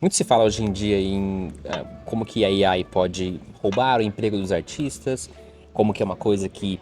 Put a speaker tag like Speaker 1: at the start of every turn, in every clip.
Speaker 1: Muito se fala hoje em dia em como que a AI pode roubar o emprego dos artistas, como que é uma coisa que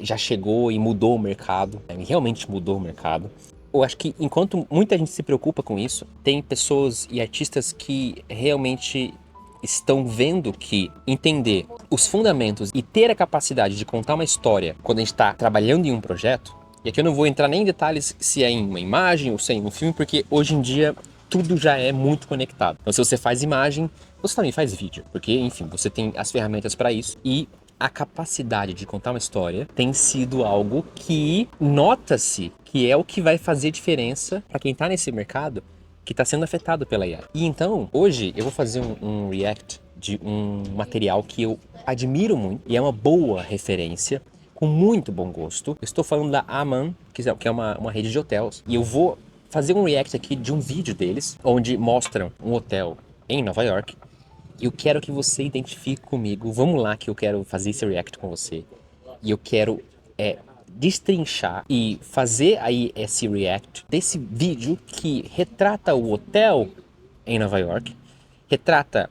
Speaker 1: já chegou e mudou o mercado, realmente mudou o mercado. Eu acho que enquanto muita gente se preocupa com isso, tem pessoas e artistas que realmente estão vendo que entender os fundamentos e ter a capacidade de contar uma história quando a gente está trabalhando em um projeto. E aqui eu não vou entrar nem em detalhes se é em uma imagem ou se é em um filme, porque hoje em dia tudo já é muito conectado. Então, se você faz imagem, você também faz vídeo, porque, enfim, você tem as ferramentas para isso e a capacidade de contar uma história tem sido algo que nota-se que é o que vai fazer diferença para quem está nesse mercado que está sendo afetado pela IA. E então, hoje eu vou fazer um react de um material que eu admiro muito e é uma boa referência, com muito bom gosto. Eu estou falando da Aman, que é uma rede de hotéis, e eu vou fazer um react aqui de um vídeo deles, onde mostram um hotel em Nova York. E eu quero que você identifique comigo. Vamos lá que eu quero fazer esse react com você. E eu quero destrinchar e fazer aí esse react desse vídeo que retrata o hotel em Nova York, retrata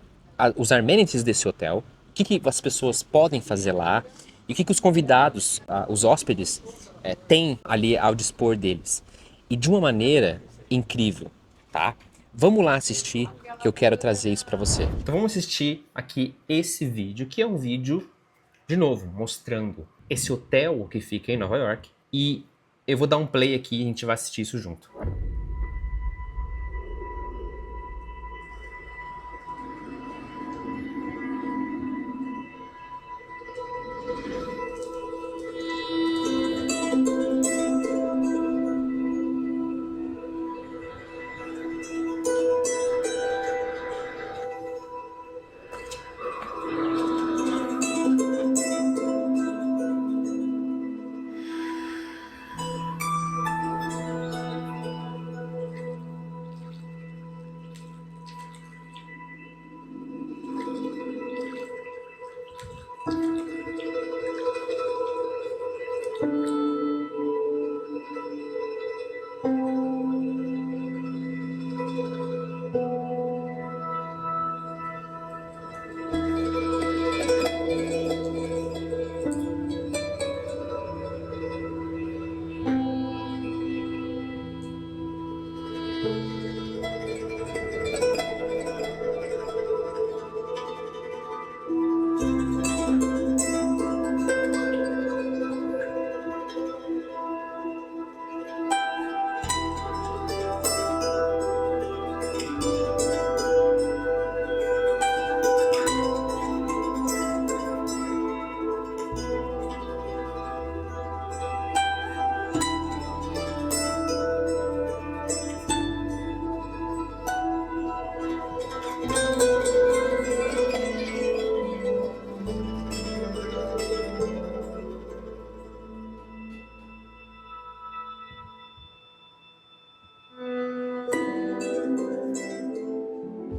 Speaker 1: os amenities desse hotel, o que as pessoas podem fazer lá e o que os convidados, os hóspedes, têm ali ao dispor deles. E de uma maneira incrível, tá? Vamos lá assistir que eu quero trazer isso para você. Então vamos assistir aqui esse vídeo, que é um vídeo, de novo, mostrando esse hotel que fica em Nova York. E eu vou dar um play aqui e a gente vai assistir isso junto.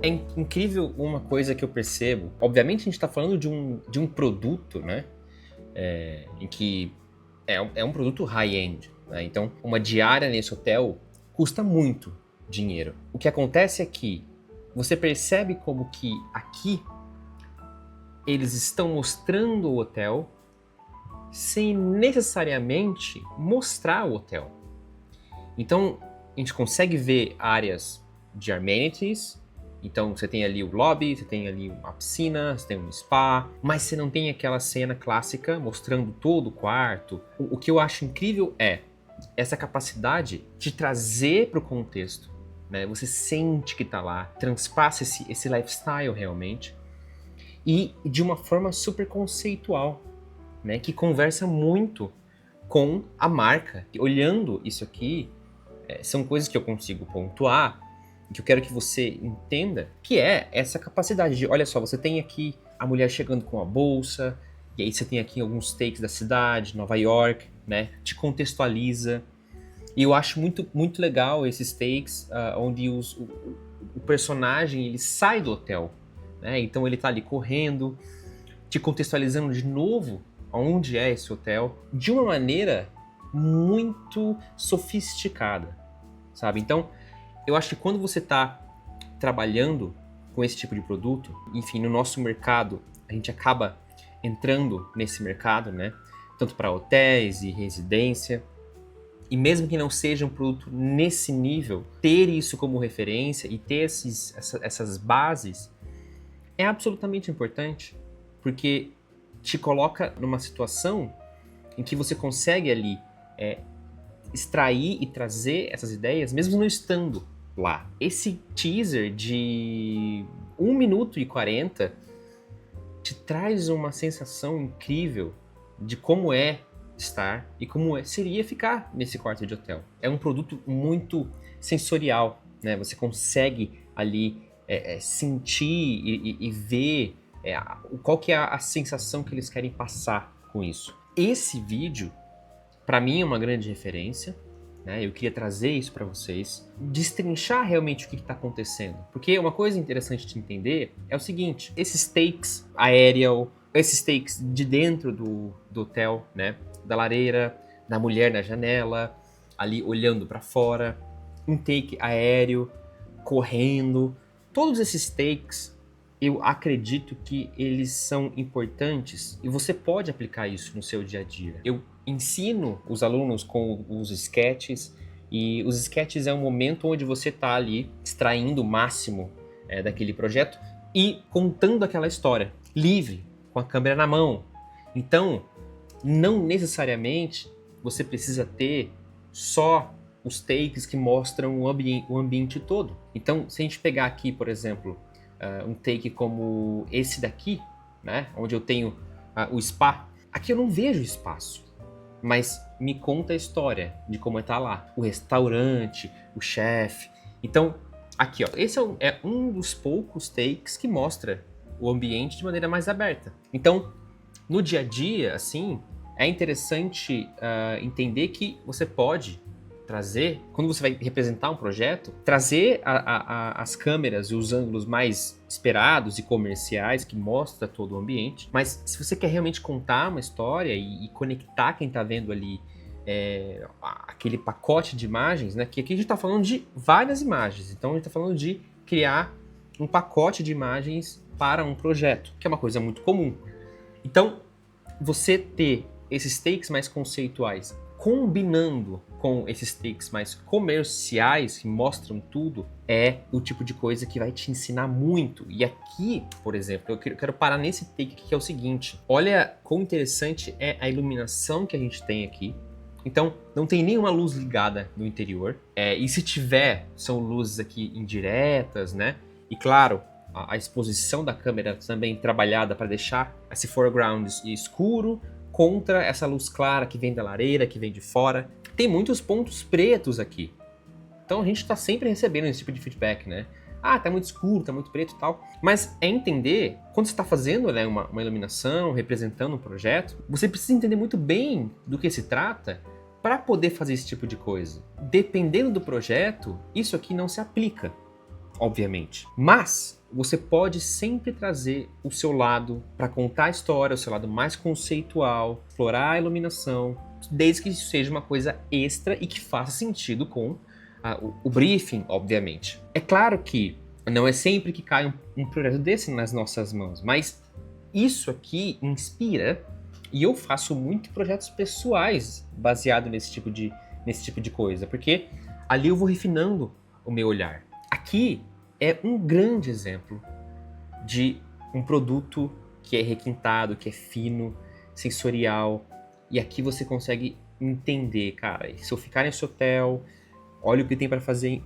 Speaker 1: É incrível uma coisa que eu percebo. Obviamente a gente está falando de um produto, né? Em que é um produto high-end, né? Então, uma diária nesse hotel custa muito dinheiro. O que acontece é que você percebe como que aqui eles estão mostrando o hotel sem necessariamente mostrar o hotel. Então, a gente consegue ver áreas de amenities. Então você tem ali o lobby, você tem ali uma piscina, você tem um spa, mas você não tem aquela cena clássica mostrando todo o quarto. O que eu acho incrível é essa capacidade de trazer para o contexto, né? Você sente que está lá, transpassa esse lifestyle realmente, e de uma forma super conceitual, né? Que conversa muito com a marca. Olhando isso aqui, são coisas que eu consigo pontuar, que eu quero que você entenda, que é essa capacidade de, olha só, você tem aqui a mulher chegando com a bolsa, e aí você tem aqui alguns takes da cidade, Nova York, né? Te contextualiza. E eu acho muito, muito legal esses takes onde o personagem ele sai do hotel, né? Então ele tá ali correndo, te contextualizando de novo onde é esse hotel, de uma maneira muito sofisticada, sabe? Então, eu acho que quando você está trabalhando com esse tipo de produto, enfim, no nosso mercado, a gente acaba entrando nesse mercado, né? Tanto para hotéis e residência. E mesmo que não seja um produto nesse nível, ter isso como referência e ter essas bases é absolutamente importante, porque te coloca numa situação em que você consegue ali extrair e trazer essas ideias, mesmo não estando lá. Esse teaser de 1 minuto e 40 te traz uma sensação incrível de como é estar e como seria ficar nesse quarto de hotel. É um produto muito sensorial, né? Você consegue ali sentir e ver qual que é a sensação que eles querem passar com isso. Esse vídeo, para mim, é uma grande referência, né? Eu queria trazer isso para vocês, destrinchar realmente o que está acontecendo. Porque uma coisa interessante de entender é o seguinte, esses takes aerial, esses takes de dentro do hotel, né? Da lareira, da mulher na janela, ali olhando para fora, um take aéreo, correndo. Todos esses takes, eu acredito que eles são importantes e você pode aplicar isso no seu dia a dia. Eu ensino os alunos com os sketches e os sketches é um momento onde você está ali extraindo o máximo daquele projeto e contando aquela história, livre, com a câmera na mão. Então, não necessariamente você precisa ter só os takes que mostram o ambiente todo. Então, se a gente pegar aqui, por exemplo, um take como esse daqui, né, onde eu tenho o spa, aqui eu não vejo espaço, mas me conta a história de como está lá, o restaurante, o chefe. Então, aqui, ó, esse é um dos poucos takes que mostra o ambiente de maneira mais aberta. Então, no dia a dia, assim, é interessante entender que você pode trazer, quando você vai representar um projeto, trazer as câmeras e os ângulos mais esperados e comerciais que mostra todo o ambiente, mas se você quer realmente contar uma história e conectar quem está vendo ali aquele pacote de imagens, né? Que aqui a gente está falando de várias imagens, então a gente está falando de criar um pacote de imagens para um projeto, que é uma coisa muito comum. Então, você ter esses takes mais conceituais combinando com esses takes mais comerciais que mostram tudo é o tipo de coisa que vai te ensinar muito. E aqui, por exemplo, eu quero parar nesse take aqui que é o seguinte. Olha quão interessante é a iluminação que a gente tem aqui. Então, não tem nenhuma luz ligada no interior. E se tiver, são luzes aqui indiretas, né? E claro, a exposição da câmera também trabalhada para deixar esse foreground escuro contra essa luz clara que vem da lareira, que vem de fora. Tem muitos pontos pretos aqui. Então a gente está sempre recebendo esse tipo de feedback, né? Ah, tá muito escuro, tá muito preto e tal. Mas é entender, quando você está fazendo, né, uma iluminação, representando um projeto, você precisa entender muito bem do que se trata para poder fazer esse tipo de coisa. Dependendo do projeto, isso aqui não se aplica, obviamente. Mas você pode sempre trazer o seu lado para contar a história, o seu lado mais conceitual, explorar a iluminação, desde que isso seja uma coisa extra e que faça sentido com o briefing, obviamente. É claro que não é sempre que cai um projeto desse nas nossas mãos, mas isso aqui inspira, e eu faço muito projetos pessoais baseado nesse tipo de coisa, porque ali eu vou refinando o meu olhar. Aqui é um grande exemplo de um produto que é requintado, que é fino, sensorial, e aqui você consegue entender, cara, se eu ficar nesse hotel, olha o que tem para fazer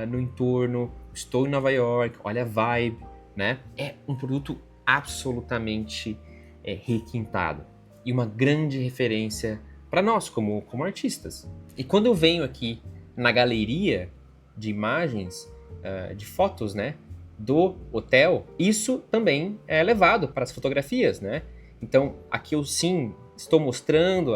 Speaker 1: no entorno, estou em Nova York, olha a vibe, né? É um produto absolutamente requintado e uma grande referência para nós como artistas. E quando eu venho aqui na galeria de imagens, de fotos, né, do hotel, isso também é levado para as fotografias, né? Então, aqui eu sim estou mostrando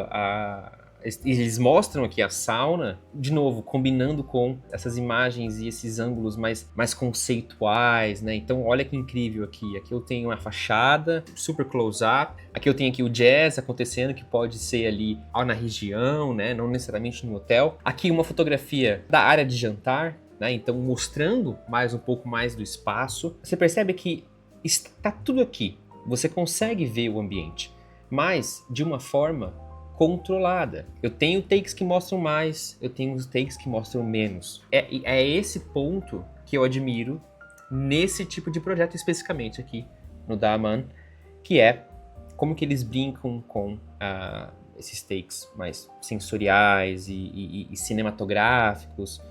Speaker 1: eles mostram aqui a sauna, de novo, combinando com essas imagens e esses ângulos mais conceituais, né? Então, olha que incrível aqui. Aqui eu tenho uma fachada, super close-up. Aqui eu tenho aqui o jazz acontecendo, que pode ser ali na região, né? Não necessariamente no hotel. Aqui uma fotografia da área de jantar, né? Então mostrando mais um pouco mais do espaço, você percebe que está tudo aqui. Você consegue ver o ambiente, mas de uma forma controlada. Eu tenho takes que mostram mais, eu tenho takes que mostram menos. É esse ponto que eu admiro nesse tipo de projeto especificamente aqui no Da Man, que é como que eles brincam com esses takes mais sensoriais e cinematográficos,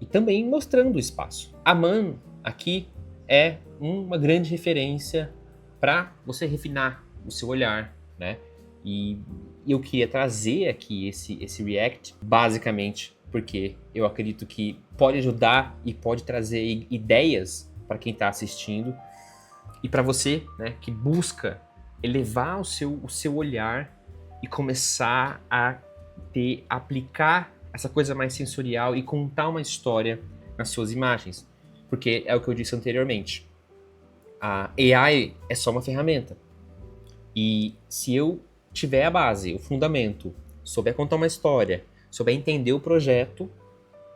Speaker 1: e também mostrando o espaço. A Man aqui é uma grande referência para você refinar o seu olhar, né? E eu queria trazer aqui esse React, basicamente porque eu acredito que pode ajudar e pode trazer ideias para quem está assistindo e para você, né, que busca elevar o seu olhar e começar a aplicar essa coisa mais sensorial e contar uma história nas suas imagens. Porque é o que eu disse anteriormente, a AI é só uma ferramenta. E se eu tiver a base, o fundamento, souber contar uma história, souber entender o projeto,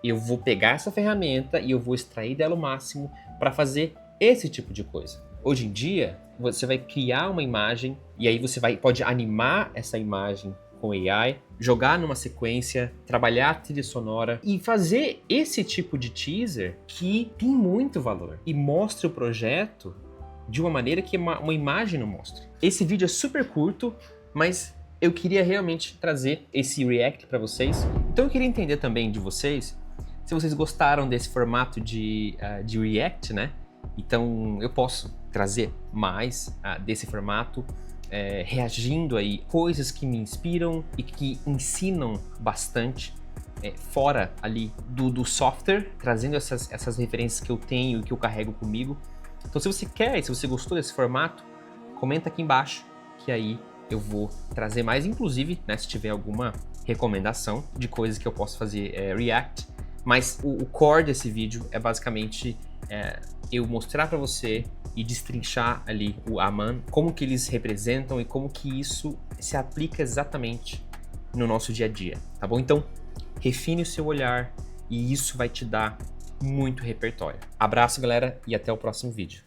Speaker 1: eu vou pegar essa ferramenta e eu vou extrair dela o máximo para fazer esse tipo de coisa. Hoje em dia, você vai criar uma imagem e aí você pode animar essa imagem com AI, jogar numa sequência, trabalhar a trilha sonora e fazer esse tipo de teaser que tem muito valor e mostra o projeto de uma maneira que uma imagem não mostra. Esse vídeo é super curto, mas eu queria realmente trazer esse react para vocês. Então eu queria entender também de vocês, se vocês gostaram desse formato de react, né? Então eu posso trazer mais desse formato, reagindo aí coisas que me inspiram e que ensinam bastante fora ali do software, trazendo essas referências que eu tenho e que eu carrego comigo. Então se você quer, se você gostou desse formato, comenta aqui embaixo que aí eu vou trazer mais, inclusive, né, se tiver alguma recomendação de coisas que eu posso fazer React. Mas o core desse vídeo é basicamente eu mostrar para você e destrinchar ali o AMAN, como que eles representam e como que isso se aplica exatamente no nosso dia a dia, tá bom? Então, refine o seu olhar e isso vai te dar muito repertório. Abraço, galera, e até o próximo vídeo.